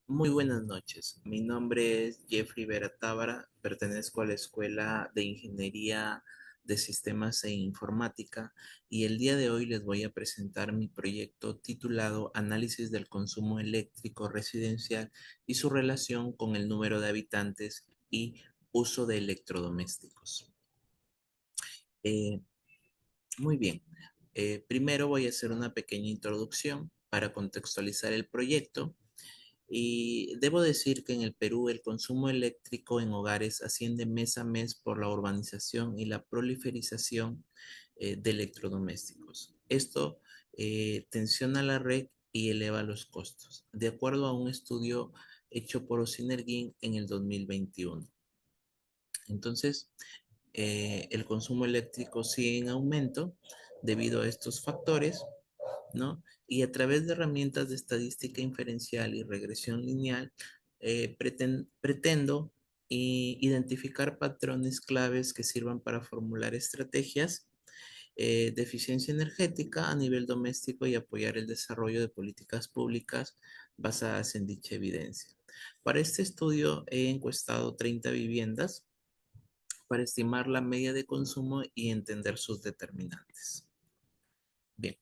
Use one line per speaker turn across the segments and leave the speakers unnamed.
Muy buenas noches. Mi nombre es Jeffrey Vera Tábara, pertenezco a la Escuela de Ingeniería de Sistemas e Informática y el día de hoy les voy a presentar mi proyecto titulado Análisis del consumo eléctrico residencial y su relación con el número de habitantes y uso de electrodomésticos. Eh, Muy bien. Primero voy a hacer una pequeña introducción para contextualizar el proyecto. Y debo decir que en el Perú el consumo eléctrico en hogares asciende mes a mes por la urbanización y la proliferación de electrodomésticos. Esto tensiona la red y eleva los costos, de acuerdo a un estudio hecho por Osinergin en el 2021. Entonces, el consumo eléctrico sigue en aumento debido a estos factores, ¿no? Y a través de herramientas de estadística inferencial y regresión lineal, pretendo identificar patrones claves que sirvan para formular estrategias de eficiencia energética a nivel doméstico y apoyar el desarrollo de políticas públicas basadas en dicha evidencia. Para este estudio he encuestado 30 viviendas para estimar la media de consumo y entender sus determinantes. Bien,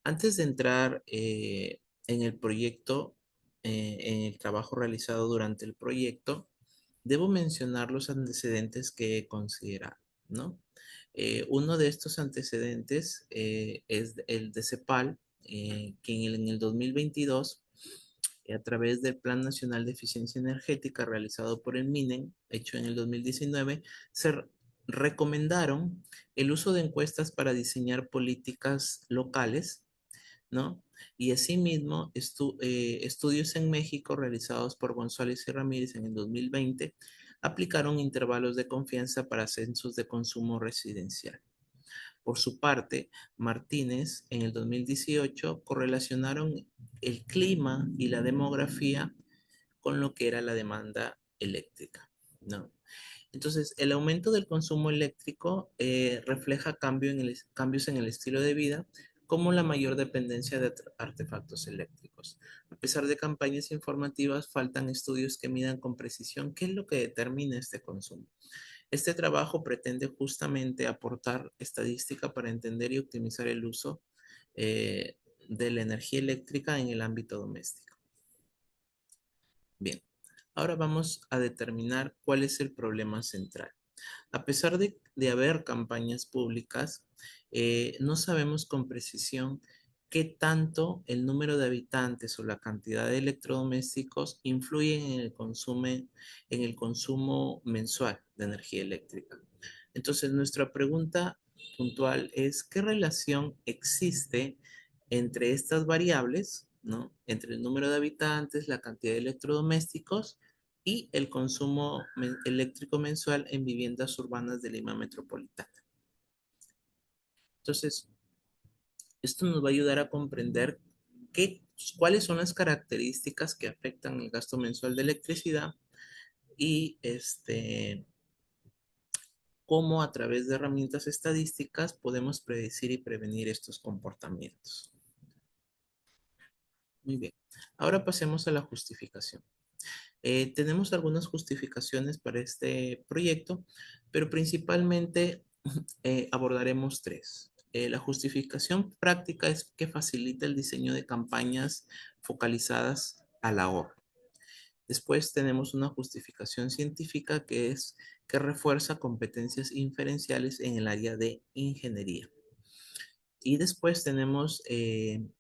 antes de entrar en el proyecto, en el trabajo realizado durante el proyecto, debo mencionar los antecedentes que he considerado, ¿no? Uno de estos antecedentes es el de CEPAL, que en el 2022, a través del Plan Nacional de Eficiencia Energética realizado por el MINEN, hecho en el 2019, se recomendaron el uso de encuestas para diseñar políticas locales, ¿no? Y asimismo, estudios en México realizados por González y Ramírez en el 2020 aplicaron intervalos de confianza para censos de consumo residencial. Por su parte, Martínez en el 2018 correlacionaron el clima y la demografía con lo que era la demanda eléctrica, ¿no? Entonces, el aumento del consumo eléctrico refleja cambios en el estilo de vida, como la mayor dependencia de artefactos eléctricos. A pesar de campañas informativas, faltan estudios que midan con precisión qué es lo que determina este consumo. Este trabajo pretende justamente aportar estadística para entender y optimizar el uso de la energía eléctrica en el ámbito doméstico. Bien, ahora vamos a determinar cuál es el problema central. A pesar de haber campañas públicas, no sabemos con precisión qué tanto el número de habitantes o la cantidad de electrodomésticos influyen en el consumo mensual de energía eléctrica. Entonces, nuestra pregunta puntual es, ¿qué relación existe entre estas variables, ¿no? Entre el número de habitantes, la cantidad de electrodomésticos y el consumo eléctrico mensual en viviendas urbanas de Lima Metropolitana? Entonces, esto nos va a ayudar a comprender qué, cuáles son las características que afectan el gasto mensual de electricidad y cómo a través de herramientas estadísticas podemos predecir y prevenir estos comportamientos. Muy bien. Ahora pasemos a la justificación. Tenemos algunas justificaciones para este proyecto, pero principalmente abordaremos tres. La justificación práctica es que facilita el diseño de campañas focalizadas al ahorro. Después tenemos una justificación científica que es que refuerza competencias inferenciales en el área de ingeniería. Y después tenemos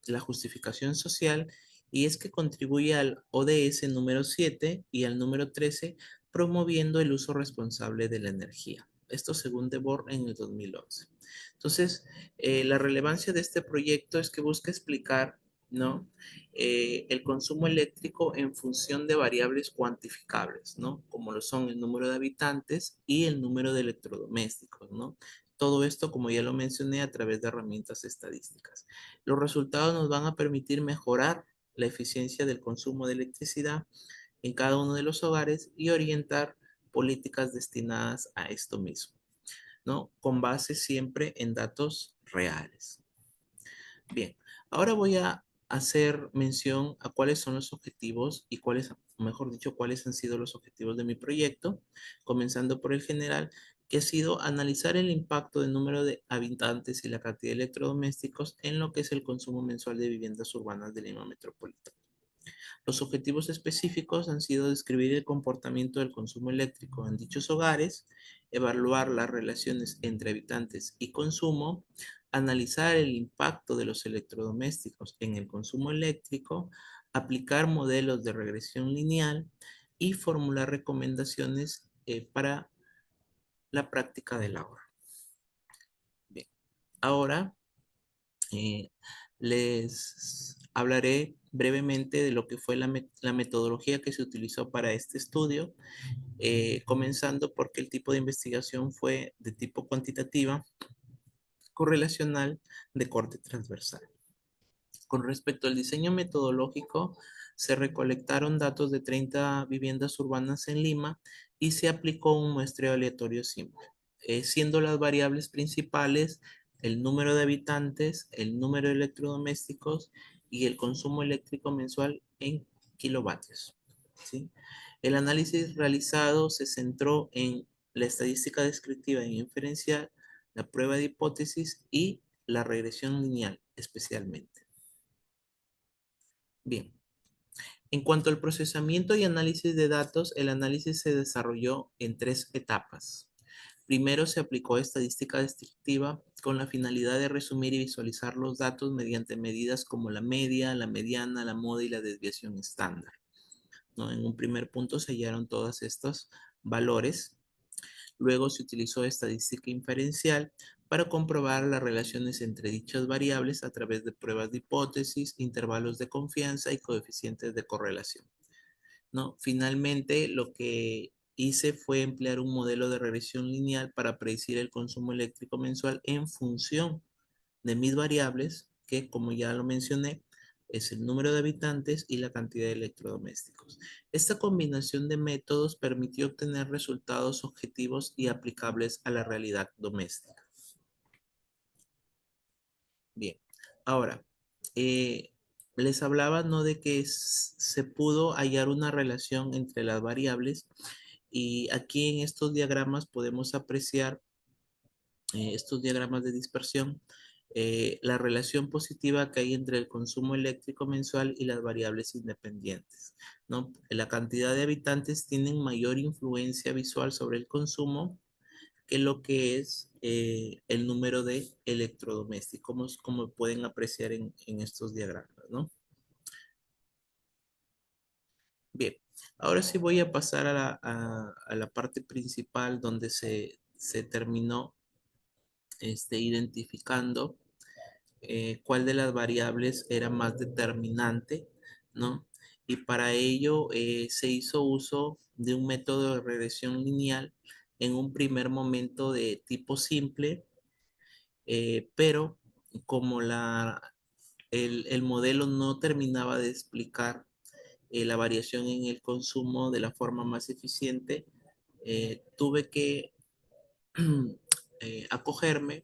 la justificación social y es que contribuye al ODS número 7 y al número 13 promoviendo el uso responsable de la energía. Esto según Debord en el 2011. Entonces, la relevancia de este proyecto es que busca explicar, ¿no? El consumo eléctrico en función de variables cuantificables, ¿no? Como lo son el número de habitantes y el número de electrodomésticos, ¿no? Todo esto, como ya lo mencioné, a través de herramientas estadísticas. Los resultados nos van a permitir mejorar la eficiencia del consumo de electricidad en cada uno de los hogares y orientar políticas destinadas a esto mismo, ¿no? Con base siempre en datos reales. Bien, ahora voy a hacer mención a cuáles son los objetivos y cuáles, mejor dicho, cuáles han sido los objetivos de mi proyecto, comenzando por el general, que ha sido analizar el impacto del número de habitantes y la cantidad de electrodomésticos en lo que es el consumo mensual de viviendas urbanas de Lima Metropolitana. Los objetivos específicos han sido describir el comportamiento del consumo eléctrico en dichos hogares, evaluar las relaciones entre habitantes y consumo, analizar el impacto de los electrodomésticos en el consumo eléctrico, aplicar modelos de regresión lineal y formular recomendaciones para la práctica del ahorro. Bien, ahora eh, les hablaré brevemente de lo que fue la metodología que se utilizó para este estudio, comenzando porque el tipo de investigación fue de tipo cuantitativa, correlacional, de corte transversal. Con respecto al diseño metodológico, se recolectaron datos de 30 viviendas urbanas en Lima y se aplicó un muestreo aleatorio simple, siendo las variables principales el número de habitantes, el número de electrodomésticos y el consumo eléctrico mensual en kilovatios. ¿Sí? El análisis realizado se centró en la estadística descriptiva e inferencial, la prueba de hipótesis y la regresión lineal especialmente. Bien, en cuanto al procesamiento y análisis de datos, el análisis se desarrolló en tres etapas. Primero se aplicó estadística descriptiva con la finalidad de resumir y visualizar los datos mediante medidas como la media, la mediana, la moda y la desviación estándar, ¿no? En un primer punto se hallaron todos estos valores. Luego se utilizó estadística inferencial para comprobar las relaciones entre dichas variables a través de pruebas de hipótesis, intervalos de confianza y coeficientes de correlación, ¿no? Finalmente, lo que hice fue emplear un modelo de regresión lineal para predecir el consumo eléctrico mensual en función de mis variables, que como ya lo mencioné, es el número de habitantes y la cantidad de electrodomésticos. Esta combinación de métodos permitió obtener resultados objetivos y aplicables a la realidad doméstica. Bien, ahora, eh, les hablaba, ¿no?, de que se pudo hallar una relación entre las variables y aquí en estos diagramas podemos apreciar estos diagramas de dispersión, la relación positiva que hay entre el consumo eléctrico mensual y las variables independientes, ¿no? La cantidad de habitantes tienen mayor influencia visual sobre el consumo que lo que es el número de electrodomésticos, como pueden apreciar en estos diagramas, ¿no? Bien, ahora sí voy a pasar a la parte principal donde se terminó identificando cuál de las variables era más determinante, ¿no? Y para ello se hizo uso de un método de regresión lineal en un primer momento de tipo simple, pero como el modelo no terminaba de explicar la variación en el consumo de la forma más eficiente, tuve que acogerme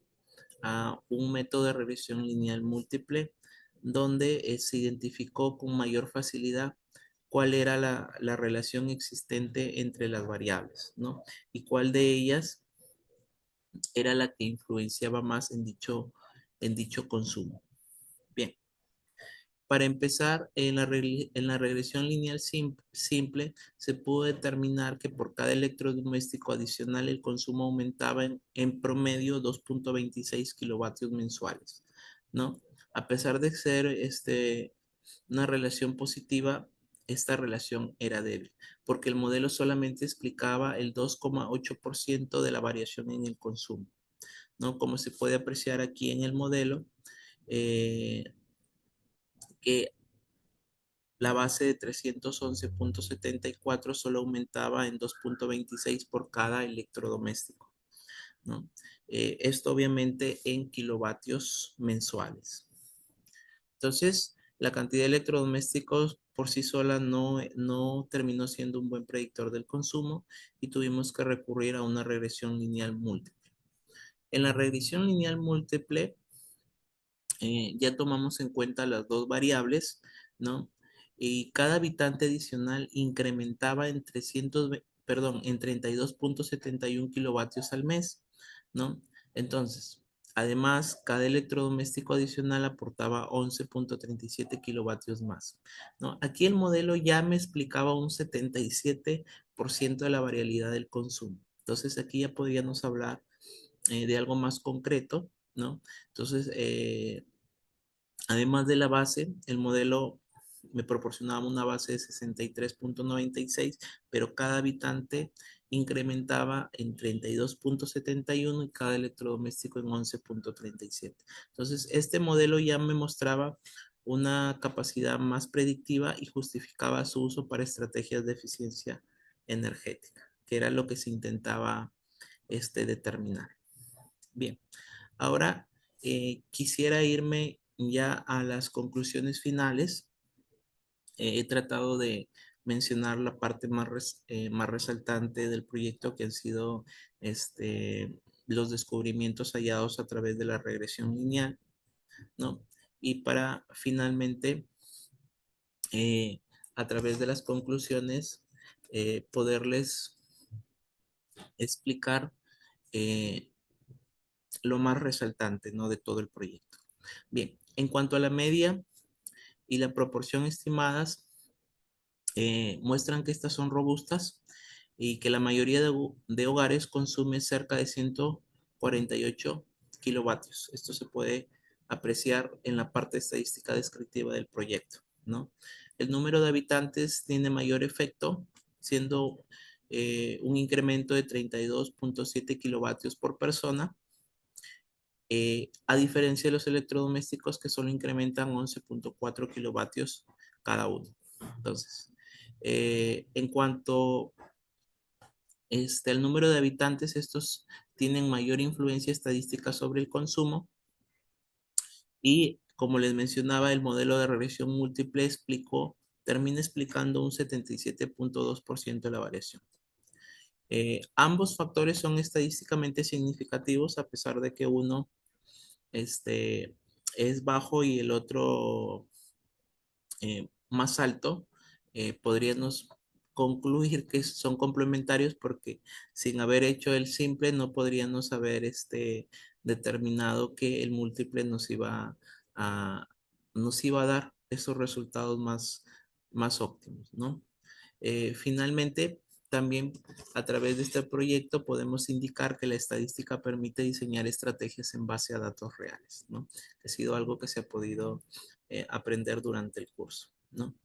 a un método de regresión lineal múltiple donde se identificó con mayor facilidad cuál era la relación existente entre las variables, ¿no? Y cuál de ellas era la que influenciaba más en dicho consumo. Bien, para empezar, en la regresión lineal simple, se pudo determinar que por cada electrodoméstico adicional el consumo aumentaba en promedio 2.26 kilovatios mensuales, ¿no? A pesar de ser una relación positiva, esta relación era débil, porque el modelo solamente explicaba el 2,8% de la variación en el consumo, ¿no? Como se puede apreciar aquí en el modelo, eh, que la base de 311.74 solo aumentaba en 2.26 por cada electrodoméstico, ¿no? Esto obviamente en kilovatios mensuales. Entonces, la cantidad de electrodomésticos por sí sola no terminó siendo un buen predictor del consumo y tuvimos que recurrir a una regresión lineal múltiple. En la regresión lineal múltiple, Ya tomamos en cuenta las dos variables, ¿no? Y cada habitante adicional incrementaba en 32.71 kilovatios al mes, ¿no? Entonces, además, cada electrodoméstico adicional aportaba 11.37 kilovatios más, ¿no? Aquí el modelo ya me explicaba un 77% de la variabilidad del consumo. Entonces, aquí ya podríamos hablar de algo más concreto, ¿no? Entonces, además de la base, el modelo me proporcionaba una base de 63.96, pero cada habitante incrementaba en 32.71 y cada electrodoméstico en 11.37. Entonces, este modelo ya me mostraba una capacidad más predictiva y justificaba su uso para estrategias de eficiencia energética, que era lo que se intentaba determinar. Bien, ahora quisiera irme ya a las conclusiones finales. He tratado de mencionar la parte más resaltante del proyecto, que han sido los descubrimientos hallados a través de la regresión lineal, ¿no? Y para finalmente, eh, a través de las conclusiones, poderles explicar eh, lo más resaltante, ¿no? De todo el proyecto. Bien, en cuanto a la media y la proporción estimadas, muestran que estas son robustas y que la mayoría de hogares consume cerca de 148 kilovatios. Esto se puede apreciar en la parte estadística descriptiva del proyecto, ¿no? El número de habitantes tiene mayor efecto, siendo un incremento de 32.7 kilovatios por persona, a diferencia de los electrodomésticos que solo incrementan 11.4 kilovatios cada uno. Entonces, en cuanto al número de habitantes, estos tienen mayor influencia estadística sobre el consumo y, como les mencionaba, el modelo de regresión múltiple termina explicando un 77.2% de la variación. Ambos factores son estadísticamente significativos a pesar de que uno es bajo y el otro más alto. Podríamos concluir que son complementarios porque sin haber hecho el simple no podríamos haber determinado que el múltiple a, nos iba a dar esos resultados más óptimos, ¿no? Finalmente, también a través de este proyecto podemos indicar que la estadística permite diseñar estrategias en base a datos reales, ¿no? Ha sido algo que se ha podido aprender durante el curso, ¿no?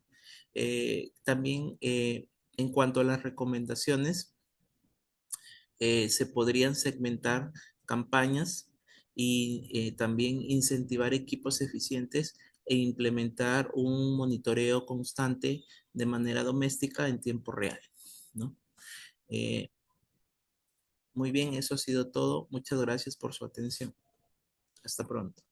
También en cuanto a las recomendaciones, se podrían segmentar campañas y también incentivar equipos eficientes e implementar un monitoreo constante de manera doméstica en tiempo real, ¿no? Eh, Muy bien, eso ha sido todo. Muchas gracias por su atención. Hasta pronto.